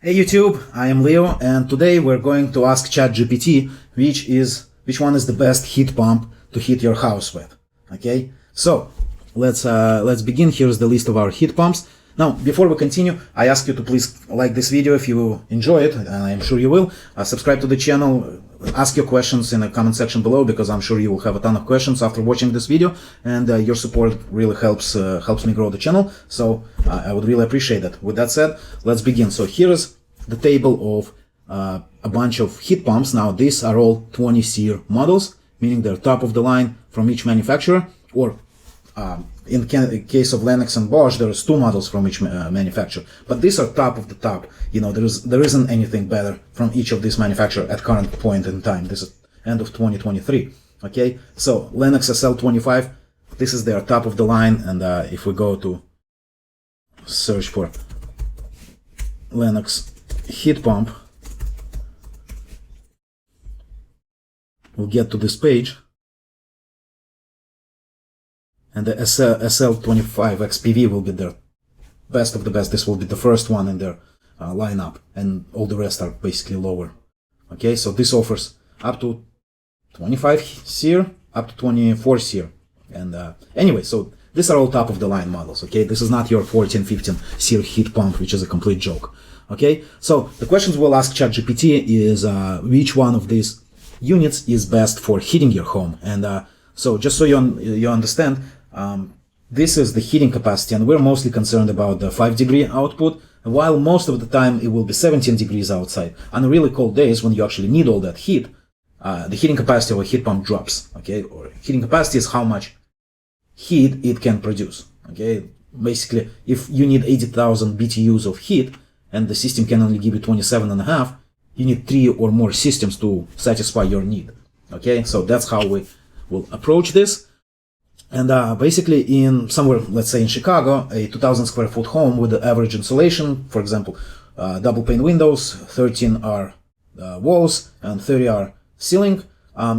Hey YouTube, I am Leo, and today we're going to ask ChatGPT which one is the best heat pump to heat your house with. Okay, so let's begin. Here's the list of our heat pumps. Now, before we continue, I ask you to please like this video if you enjoy it, and I'm sure you will. Subscribe to the channel, ask your questions in the comment section below, because I'm sure you will have a ton of questions after watching this video, and your support really helps me grow the channel. So I would really appreciate that. With that said, let's begin. So here's the table of a bunch of heat pumps. Now, these are all 20 SEER models, meaning they're top of the line from each manufacturer, or in the case of Lennox and Bosch, there's 2 models from each manufacturer. But these are top of the top. You know, there isn't anything better from each of these manufacturers at current point in time. This is end of 2023. Okay, so Lennox SL25, this is their top of the line. And if we go to search for Lennox heat pump, we'll get to this page. And the SL25 XPV will be their best of the best. This will be the first one in their lineup, and all the rest are basically lower. Okay, so this offers up to 25 SEER, up to 24 SEER. And anyway, so these are all top of the line models. Okay, this is not your 14, 15 SEER heat pump, which is a complete joke. Okay, so the questions we'll ask ChatGPT is which one of these units is best for heating your home. And so just so you understand, this is the heating capacity, and we're mostly concerned about the 5-degree output, while most of the time it will be 17 degrees outside. On really cold days, when you actually need all that heat, the heating capacity of a heat pump drops. Okay, or heating capacity is how much heat it can produce. Okay, basically, if you need 80,000 BTUs of heat, and the system can only give you 27.5, you need 3 or more systems to satisfy your need. Okay, so that's how we will approach this. And basically, in somewhere, let's say in Chicago, a 2,000 square foot home with the average insulation, for example, double pane windows, 13 are walls, and 30 are ceiling,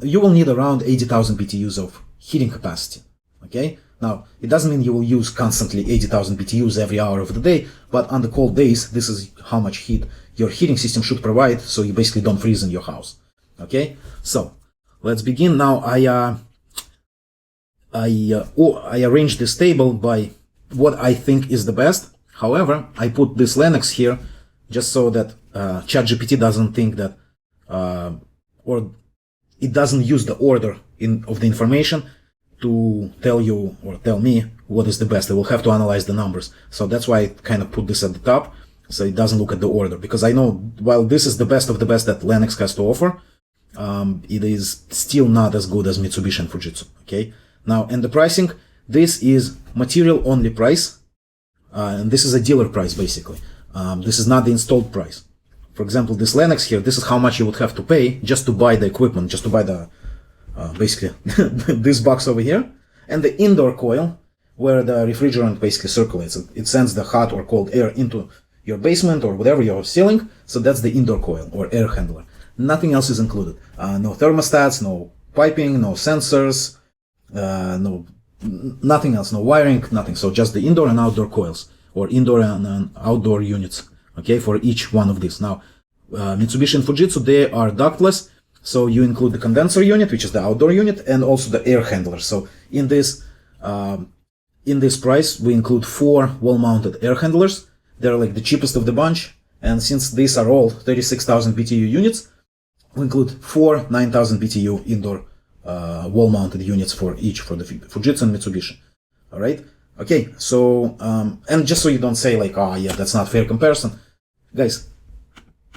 you will need around 80,000 BTUs of heating capacity. Okay, now it doesn't mean you will use constantly 80,000 BTUs every hour of the day, but on the cold days, this is how much heat your heating system should provide, so you basically don't freeze in your house. Okay, so let's begin. Now I arranged this table by what I think is the best. However, I put this Lennox here just so that ChatGPT doesn't think that, or it doesn't use the order of the information to tell you or tell me what is the best. I will have to analyze the numbers. So that's why I kind of put this at the top, so it doesn't look at the order. Because I know while this is the best of the best that Lennox has to offer, it is still not as good as Mitsubishi and Fujitsu. Okay. Now, and the pricing, this is material only price, and this is a dealer price basically. This is not the installed price. For example, this Lennox here, this is how much you would have to pay just to buy the equipment, just to buy the, basically, this box over here, and the indoor coil, where the refrigerant basically circulates. It sends the hot or cold air into your basement or whatever you're sealing, so that's the indoor coil or air handler. Nothing else is included. No thermostats, no piping, no sensors, nothing else, no wiring, nothing. So just the indoor and outdoor coils, or indoor and outdoor units, okay, for each one of these. Now, Mitsubishi and Fujitsu, they are ductless, so you include the condenser unit, which is the outdoor unit, and also the air handler. So in this price, we include 4 wall-mounted air handlers. They're like the cheapest of the bunch, and since these are all 36,000 BTU units, we include 4 9,000 BTU indoor wall-mounted units for each, for the Fujitsu and Mitsubishi. All right. Okay. So, and just so you don't say like, oh yeah, that's not fair comparison, guys.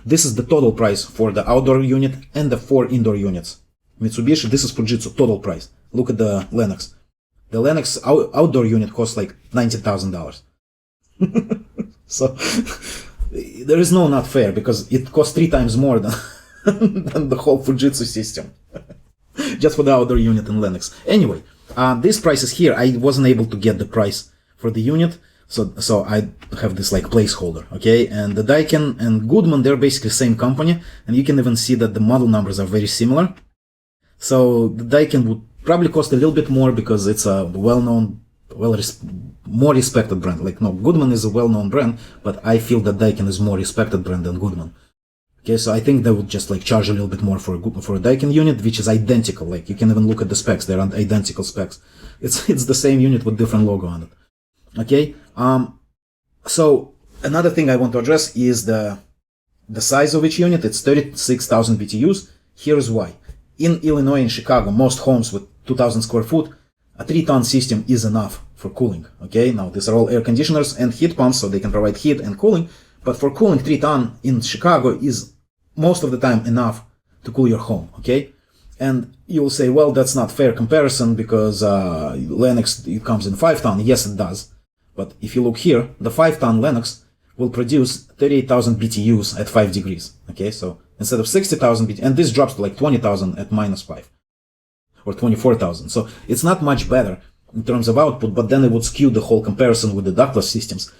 This is the total price for the outdoor unit and the 4 indoor units. Mitsubishi, this is Fujitsu total price. Look at the Lennox. The Lennox outdoor unit costs like $90,000. So there is no not fair, because it costs 3 times more than than the whole Fujitsu system. Just for the outdoor unit in Lennox. Anyway, these prices here, I wasn't able to get the price for the unit, so I have this like placeholder, okay? And the Daikin and Goodman, they're basically the same company, and you can even see that the model numbers are very similar. So the Daikin would probably cost a little bit more because it's a well-known, more respected brand. Like, no, Goodman is a well-known brand, but I feel that Daikin is more respected brand than Goodman. Okay, so I think they would just like charge a little bit more for a Daikin unit, which is identical. Like, you can even look at the specs; they're identical specs. It's the same unit with different logo on it. Okay, so another thing I want to address is the size of each unit. It's 36,000 BTUs. Here's why. In Illinois and Chicago, most homes with 2,000 square foot, a 3-ton system is enough for cooling. Okay, now these are all air conditioners and heat pumps, so they can provide heat and cooling. But for cooling, 3-ton in Chicago is most of the time enough to cool your home. Okay, and you'll say, well, that's not fair comparison because Lennox, it comes in 5-ton. Yes, it does. But if you look here, the 5-ton Lennox will produce 38,000 BTUs at 5 degrees. Okay, so instead of 60,000 BTUs, and this drops to like 20,000 at -5 or 24,000. So it's not much better in terms of output, but then it would skew the whole comparison with the ductless systems.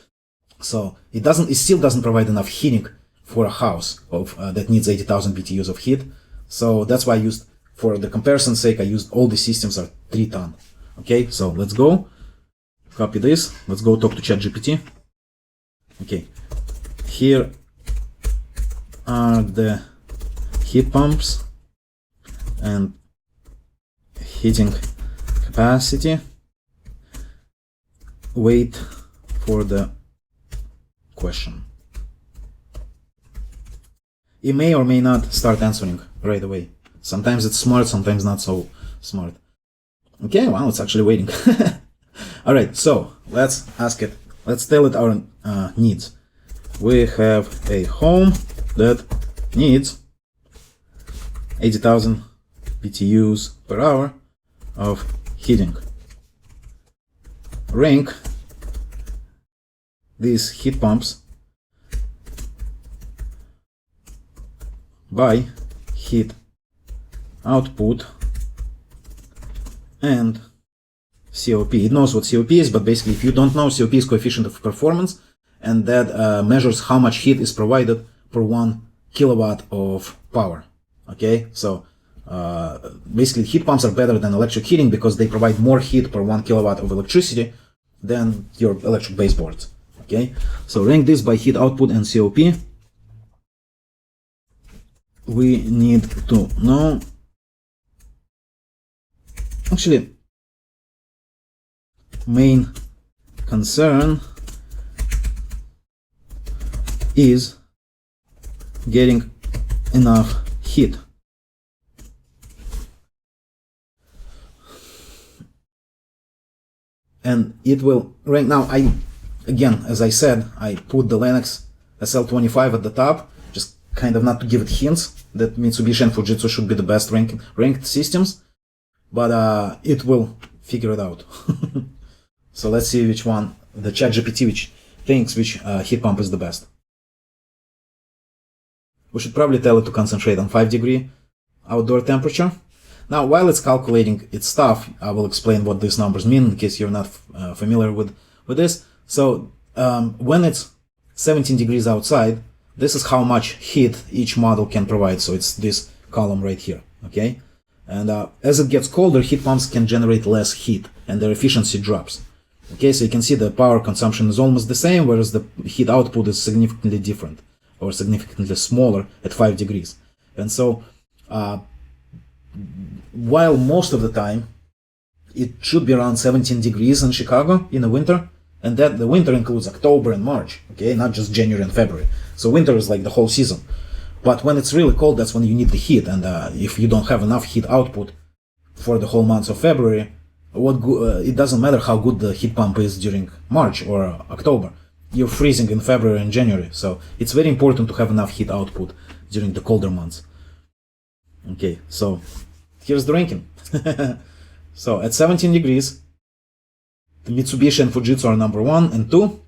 So it still doesn't provide enough heating for a house that needs 80,000 BTUs of heat. So that's why I used, for the comparison's sake, I used all the systems are 3-ton. Okay, so let's go. Copy this. Let's go talk to ChatGPT. Okay, here are the heat pumps and heating capacity. Wait for the question. It may or may not start answering right away. Sometimes it's smart, sometimes not so smart. Okay, well, it's actually waiting. Alright, so let's ask it. Let's tell it our needs. We have a home that needs 80,000 BTUs per hour of heating. Rank these heat pumps by heat output and COP. It knows what COP is, but basically if you don't know, COP is coefficient of performance, and that measures how much heat is provided per 1 kilowatt of power. Okay, so basically heat pumps are better than electric heating because they provide more heat per 1 kilowatt of electricity than your electric baseboards. Okay, so rank this by heat output and COP. We need to know, actually, main concern is getting enough heat. And it will rank. Now, again, as I said, I put the Lennox SL25 at the top, just kind of not to give it hints that Mitsubishi and Fujitsu should be the best ranked systems, but it will figure it out. So let's see which one, the ChatGPT, which thinks which heat pump is the best. We should probably tell it to concentrate on 5-degree outdoor temperature. Now, while it's calculating its stuff, I will explain what these numbers mean in case you're not familiar with this. So when it's 17 degrees outside, this is how much heat each model can provide. So it's this column right here, okay? And as it gets colder, heat pumps can generate less heat and their efficiency drops. Okay, so you can see the power consumption is almost the same, whereas the heat output is significantly different or significantly smaller at 5 degrees. And so while most of the time it should be around 17 degrees in Chicago in the winter, and that the winter includes October and March, okay, not just January and February. So winter is like the whole season. But when it's really cold, that's when you need the heat. And if you don't have enough heat output for the whole month of February, it doesn't matter how good the heat pump is during March or October. You're freezing in February and January. So it's very important to have enough heat output during the colder months. Okay, so here's the ranking. So at 17 degrees, the Mitsubishi and Fujitsu are number 1 and 2.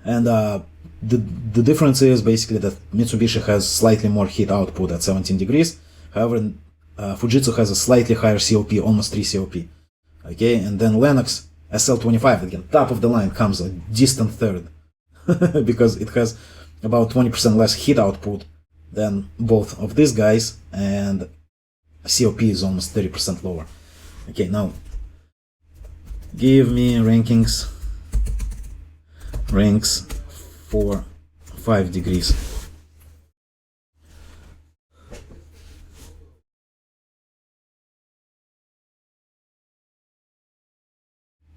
And the difference is basically that Mitsubishi has slightly more heat output at 17 degrees. However, Fujitsu has a slightly higher COP, almost 3 COP. Okay, and then Lennox SL25, again, top of the line, comes a distant third because it has about 20% less heat output than both of these guys, and COP is almost 30% lower. Okay, now give me rankings ranks for 5 degrees.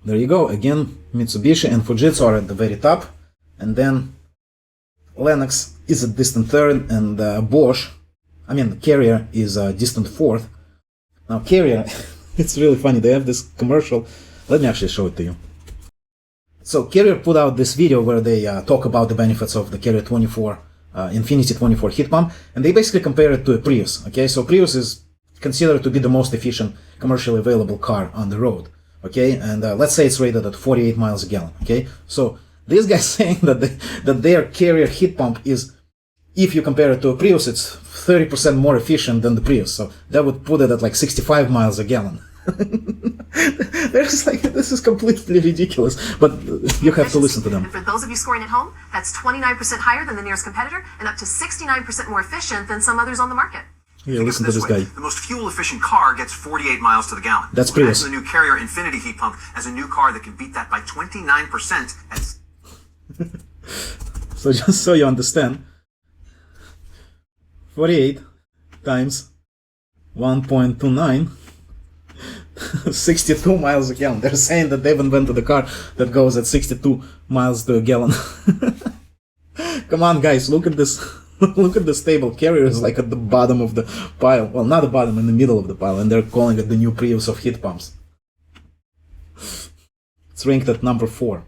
There you go. Again, Mitsubishi and Fujitsu are at the very top, and then Lennox is a distant third, and Carrier is a distant fourth. Now Carrier, it's really funny, they have this commercial. Let me actually show it to you. So Carrier put out this video where they talk about the benefits of the Carrier 24, Infinity 24 heat pump, and they basically compare it to a Prius. Okay, so Prius is considered to be the most efficient commercially available car on the road. Okay, and let's say it's rated at 48 miles a gallon. Okay, so this guy's saying that their Carrier heat pump is, if you compare it to a Prius, it's 30% more efficient than the Prius. So that would put it at like 65 miles a gallon. There's like, this is completely ridiculous, but you have to listen to them. And for those of you scoring at home, that's 29% higher than the nearest competitor and up to 69% more efficient than some others on the market. Yeah, listen to this guy. The most fuel-efficient car gets 48 miles to the gallon. That's Prius. The new Carrier Infinity heat pump as a new car that can beat that by 29%. So just so you understand, 48 times 1.29, 62 miles a gallon. They're saying that they've invented a car that goes at 62 miles to a gallon. Come on, guys, look at this. Look at this table. Carrier is like at the bottom of the pile. Well, not the bottom, in the middle of the pile, and they're calling it the new Prius of heat pumps. It's ranked at number 4.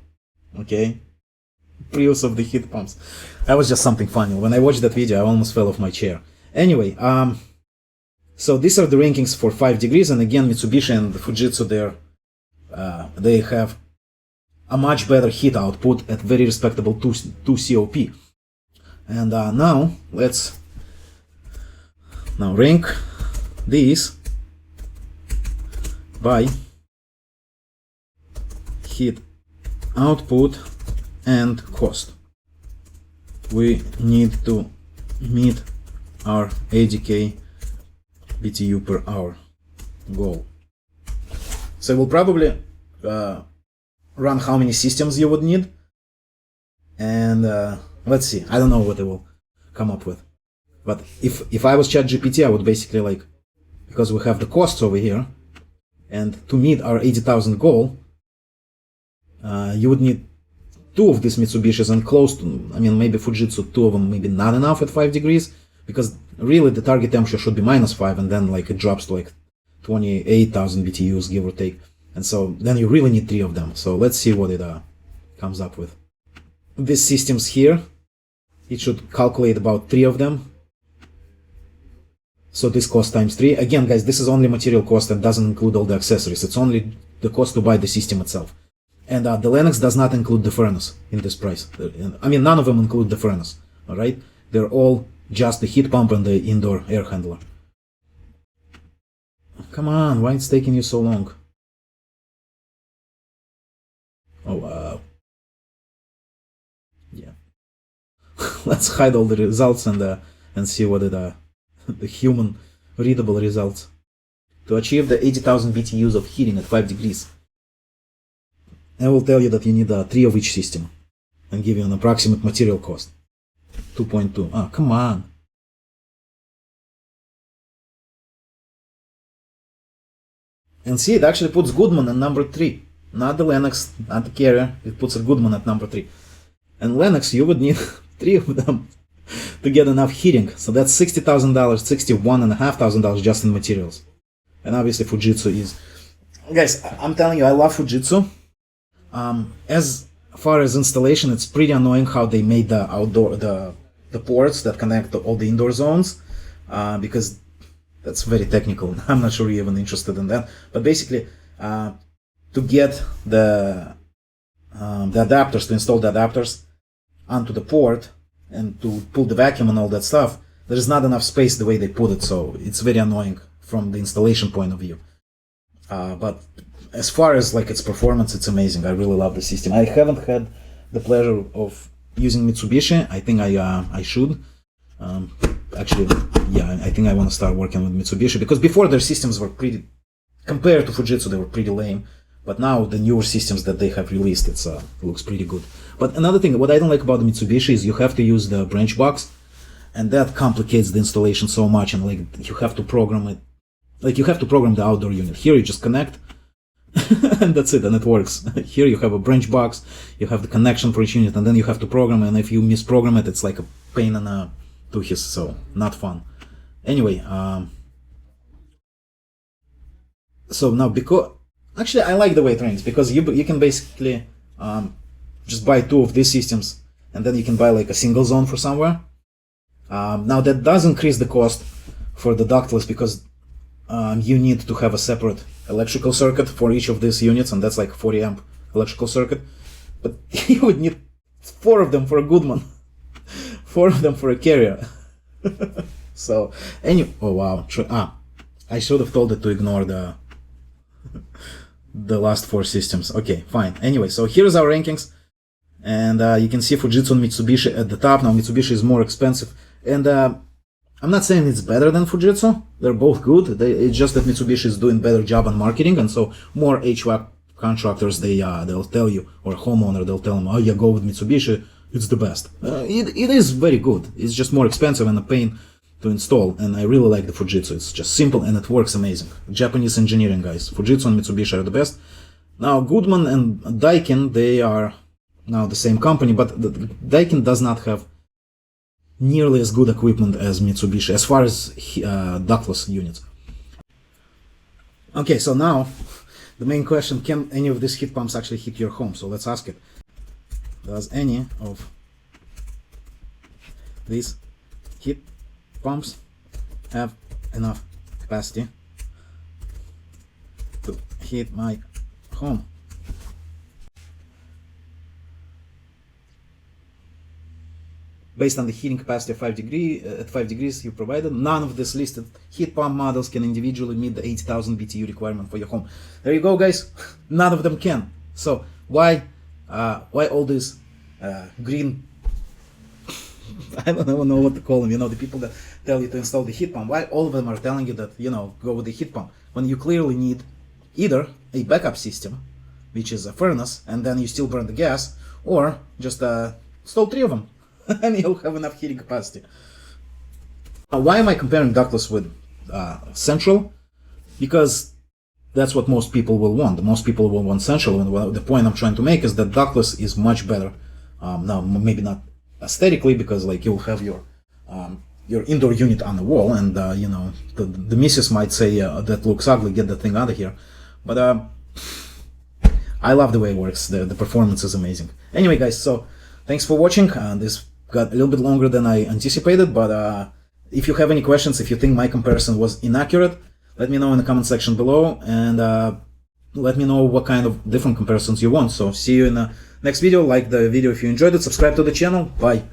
Okay? Prius of the heat pumps. That was just something funny. When I watched that video, I almost fell off my chair. Anyway, so these are the rankings for 5 degrees, and again, Mitsubishi and Fujitsu there, they have a much better heat output at very respectable 2 COP. And now let's rank these by heat output and cost. We need to meet our 80k BTU per hour goal. So we'll probably run how many systems you would need, and let's see. I don't know what it will come up with. But if I was ChatGPT, I would basically because we have the costs over here, and to meet our 80,000 goal, you would need 2 of these Mitsubishis and close to, maybe Fujitsu, 2 of them, maybe not enough at 5 degrees, because really the target temperature should be -5, and then it drops to 28,000 BTUs, give or take. And so then you really need 3 of them. So let's see what it comes up with. These systems here, it should calculate about 3 of them. So this cost times 3. Again, guys, this is only material cost and doesn't include all the accessories. It's only the cost to buy the system itself. And the Lennox does not include the furnace in this price. None of them include the furnace. All right, they're all just the heat pump and the indoor air handler. Come on, why it's taking you so long? Oh, yeah. Let's hide all the results and see what the human readable results. To achieve the 80,000 BTUs of heating at 5 degrees, I will tell you that you need 3 of each system and give you an approximate material cost. 2.2. Ah, come on. And see, it actually puts Goodman at number 3. Not the Lennox, not the Carrier. It puts a Goodman at number 3. And Lennox, you would need 3 of them to get enough heating. So that's $60,000, $61,500 just in materials. And obviously Fujitsu is... Guys, I'm telling you, I love Fujitsu. As far as installation, it's pretty annoying how they made the outdoor, the ports that connect to all the indoor zones, because that's very technical. I'm not sure you're even interested in that. But basically, to get the adapters, to install the adapters onto the port and to pull the vacuum and all that stuff, there's not enough space the way they put it, so it's very annoying from the installation point of view. But as far as its performance, it's amazing. I really love the system. I haven't had the pleasure of using Mitsubishi. I think I should. Actually, yeah, I think I want to start working with Mitsubishi, because before their systems were pretty, compared to Fujitsu, they were pretty lame. But now the newer systems that they have released, it looks pretty good. But another thing, what I don't like about the Mitsubishi is you have to use the branch box, and that complicates the installation so much, and like you have to program it. Like you have to program the outdoor unit. Here you just connect, and that's it, and it works. Here you have a branch box, you have the connection for each unit, and then you have to program, and if you misprogram it, it's like a pain in the tuchis, so not fun. Anyway, so now because actually I like the way it ranks, because you can basically just buy 2 of these systems, and then you can buy like a single zone for somewhere. Now that does increase the cost for the ductless, because you need to have a separate electrical circuit for each of these units, and that's like 40 amp electrical circuit. But you would need 4 of them for a Goodman, 4 of them for a carrier. So oh wow, I should have told it to ignore the last 4 systems. Okay, fine. Anyway, so here's our rankings, and you can see Fujitsu and Mitsubishi at the top. Now Mitsubishi is more expensive, and I'm not saying it's better than Fujitsu. They're both good. It's just that Mitsubishi is doing better job on marketing, and so more HVAC contractors they'll tell you, or a homeowner they'll tell them, oh yeah, go with Mitsubishi, it's the best. It is very good. It's just more expensive and a pain to install, and I really like the Fujitsu. It's just simple and it works amazing. Japanese engineering, guys. Fujitsu and Mitsubishi are the best. Now Goodman and Daikin, they are now the same company, but Daikin does not have nearly as good equipment as Mitsubishi as far as ductless units. Okay, so now the main question, can any of these heat pumps actually heat your home? So let's ask it. Does any of these heat pumps have enough capacity to heat my home? Based on the heating capacity of 5 degrees you provided, none of these listed heat pump models can individually meet the 80,000 BTU requirement for your home. There you go, guys. None of them can. So why all these green, I don't even know what to call them, the people that tell you to install the heat pump, why all of them are telling you that, go with the heat pump, when you clearly need either a backup system, which is a furnace, and then you still burn the gas, or just install 3 of them. And you'll have enough heating capacity. Why am I comparing ductless with central? Because that's what most people will want. Most people will want central, and the point I'm trying to make is that ductless is much better. Now, maybe not aesthetically, because like you'll have your indoor unit on the wall, and the missus might say that looks ugly, get the thing out of here. But I love the way it works. The performance is amazing. Anyway, guys, so thanks for watching. This got a little bit longer than I anticipated, but if you have any questions, if you think my comparison was inaccurate, let me know in the comment section below, and let me know what kind of different comparisons you want. So see you in the next video. Like the video if you enjoyed it, subscribe to the channel. Bye.